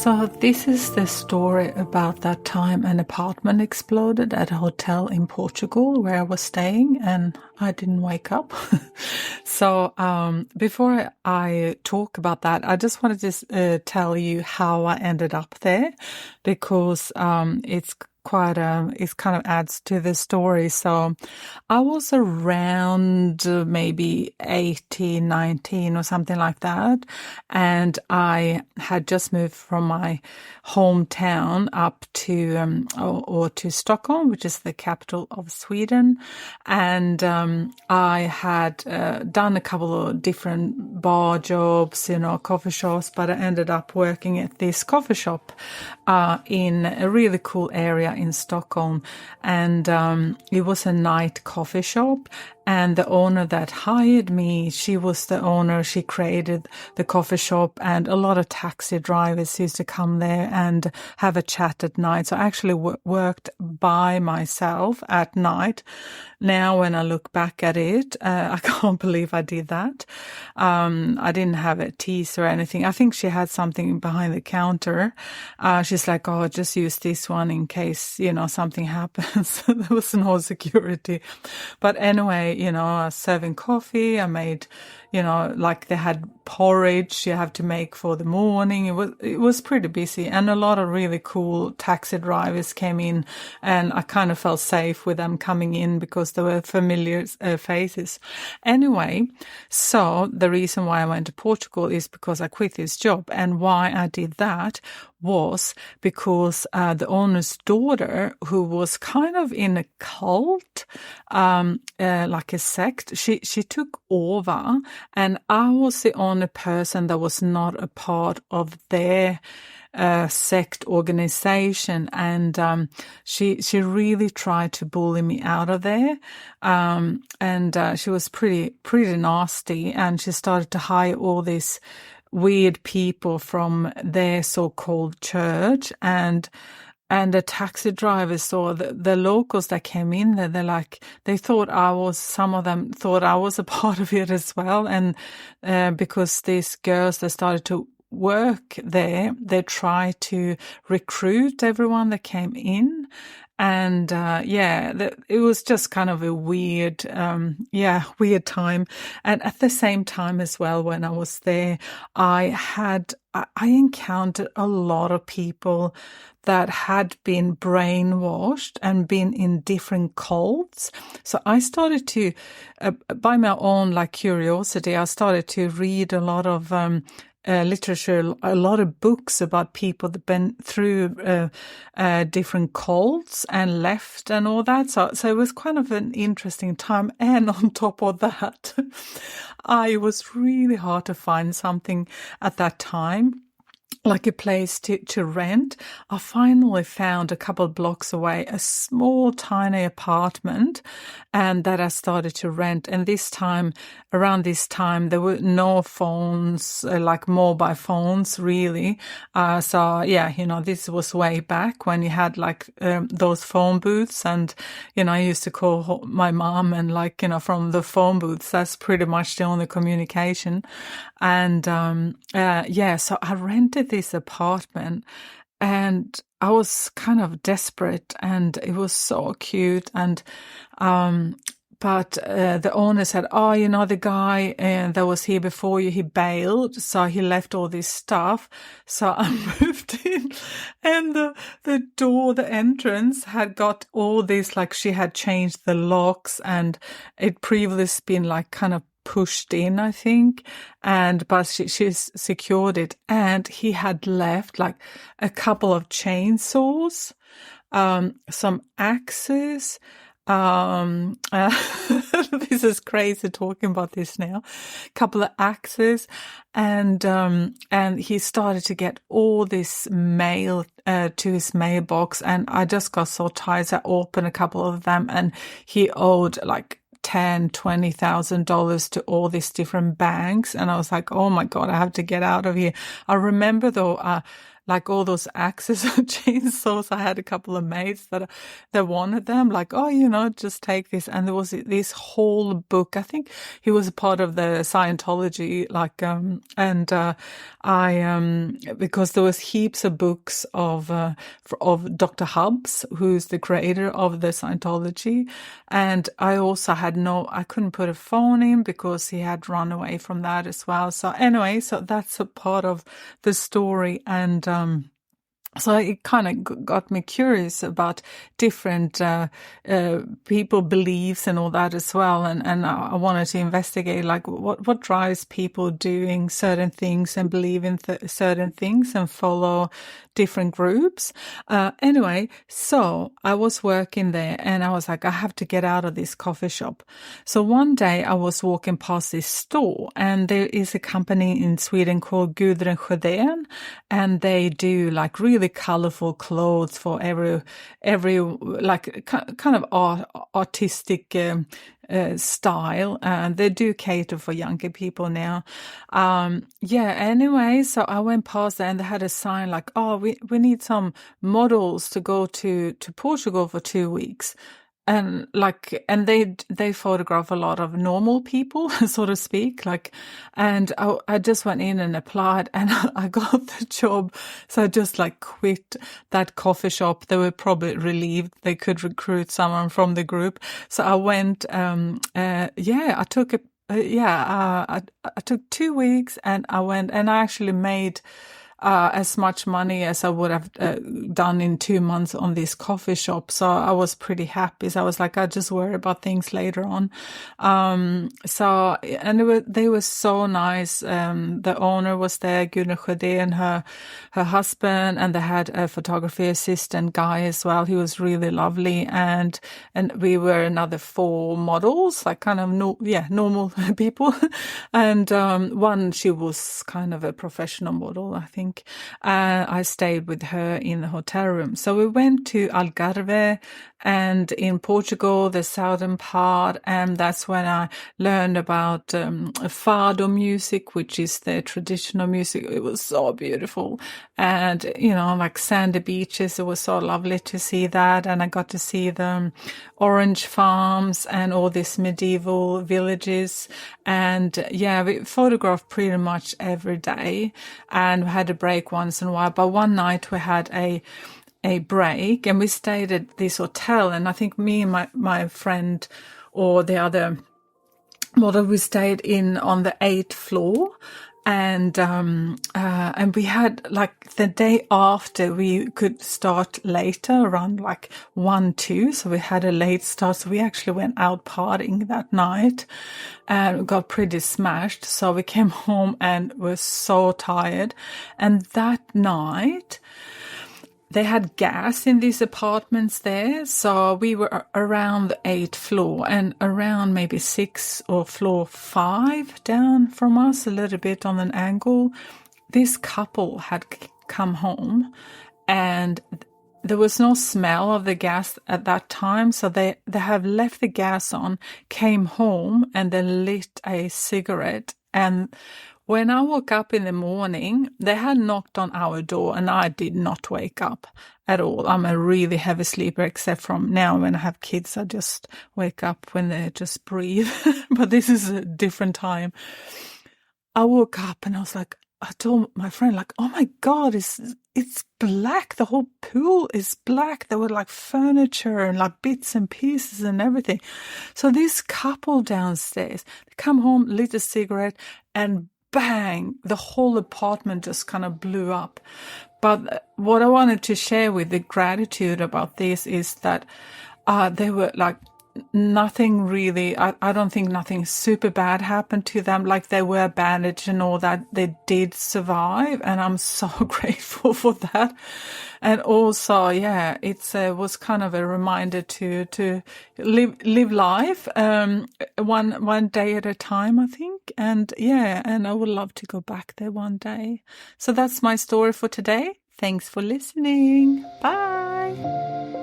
So this is the story about that time an apartment exploded at a hotel in Portugal where I was staying and I didn't wake up. So before I talk about that, I just wanted to tell you how I ended up there, because it's it kind of adds to the story. So I was around maybe 18, 19 or something like that. And I had just moved from my hometown up to, or to Stockholm, which is the capital of Sweden. And I had done a couple of different bar jobs, coffee shops, but I ended up working at this coffee shop in a really cool area in Stockholm, and it was a night coffee shop. And the owner that hired me, she was the owner, she created the coffee shop, and a lot of taxi drivers used to come there and have a chat at night. So I actually worked by myself at night. Now, when I look back at it, I can't believe I did that. I didn't have a tease or anything. I think she had something behind the counter. She's like, oh, just use this one in case, something happens. There was no security. But anyway, I was serving coffee. I made, like they had porridge you have to make for the morning. It was pretty busy, and a lot of really cool taxi drivers came in, and I kind of felt safe with them coming in because they were familiar faces. Anyway, so the reason why I went to Portugal is because I quit this job, and why I did that was because the owner's daughter, who was kind of in a cult, like a sect, she took over, and I was the only person that was not a part of their sect organization, and she really tried to bully me out of there, and she was pretty nasty, and she started to hire all these weird people from their so-called church, and the taxi drivers saw the locals that came in there. Some of them thought I was a part of it as well. And because these girls that started to work there, they tried to recruit everyone that came in. And it was just kind of a weird time. And at the same time as well, when I was there, I encountered a lot of people that had been brainwashed and been in different cults. So I started to, by my own curiosity, I started to read a lot of literature, a lot of books about people that been through different cults and left and all that. So it was kind of an interesting time. And on top of that, it was really hard to find something at that time, like a place to rent. I finally found a couple of blocks away a small tiny apartment, and that I started to rent. And around this time, there were no phones, like mobile phones, really. This was way back when you had those phone booths, and I used to call my mom, and from the phone booths, that's pretty much the only communication. And so I rented this apartment, and I was kind of desperate, and it was so cute. And but the owner said, the guy that was here before you, he bailed, so he left all this stuff. So I moved in, and the entrance had got all this, she had changed the locks, and it previously been kind of pushed in, I think, but she secured it, and he had left a couple of chainsaws, some axes. This is crazy talking about this now. Couple of axes, and he started to get all this mail to his mailbox, and I just got so tired. I opened a couple of them, and he owed $10,000-$20,000 to all these different banks, and I was like, oh my God, I have to get out of here. I remember though, like all those axes or chainsaws. I had a couple of mates that wanted them, like, oh, just take this. And there was this whole book. I think he was a part of the Scientology, because there was heaps of books of Dr. Hubbs, who's the creator of the Scientology. And I also I couldn't put a phone in because he had run away from that as well. So anyway, so that's a part of the story. And so it kind of got me curious about different people beliefs and all that as well. And I wanted to investigate, like, what drives people doing certain things and believe in certain things and follow different groups. Anyway, so I was working there and I was like, I have to get out of this coffee shop. So one day I was walking past this store, and there is a company in Sweden called Gudrun Sjödén, and they do like really colorful clothes for every like kind of artistic style, and they do cater for younger people now. Anyway, so I went past there and they had a sign like, oh, we need some models to go to Portugal for 2 weeks. And they photograph a lot of normal people, so to speak, and I just went in and applied, and I got the job. So I just quit that coffee shop. They were probably relieved they could recruit someone from the group. So I went, I took I took 2 weeks, and I went, and I actually made as much money as I would have done in 2 months on this coffee shop. So I was pretty happy. So I was like, I'll just worry about things later on. And they were so nice. The owner was there, Gudrun Sjödén, her husband, and they had a photography assistant guy as well. He was really lovely. And we were another 4 models, like kind of normal people. And one, she was kind of a professional model, I think. I stayed with her in the hotel room. So we went to Algarve, and in Portugal, the southern part, and that's when I learned about fado music, which is the traditional music. It was so beautiful. And, like sandy beaches, it was so lovely to see that. And I got to see the orange farms and all these medieval villages. And we photographed pretty much every day, and we had a break once in a while. But one night we had a break, and we stayed at this hotel, and I think me and my friend or the other model, we stayed on the 8th floor. And we had the day after, we could start later around 1, 2. So we had a late start. So we actually went out partying that night and got pretty smashed. So we came home and were so tired. And that night, they had gas in these apartments there. So we were around the 8th floor, and around maybe 6 or floor 5 down from us, a little bit on an angle. This couple had come home, and there was no smell of the gas at that time. So they have left the gas on, came home, and they lit a cigarette. And when I woke up in the morning, they had knocked on our door, and I did not wake up at all. I'm a really heavy sleeper, except from now when I have kids, I just wake up when they just breathe. But this is a different time. I woke up and I was like, I told my friend, oh my God, it's black. The whole pool is black. There were furniture and bits and pieces and everything. So this couple downstairs, they come home, lit a cigarette, and bang, the whole apartment just kind of blew up. But what I wanted to share with the gratitude about this is that they were nothing really, I don't think nothing super bad happened to them. They were bandaged and all that. They did survive, and I'm so grateful for that. And also, it was kind of a reminder to live life one day at a time, I think. And and I would love to go back there one day. So that's my story for today. Thanks for listening. Bye.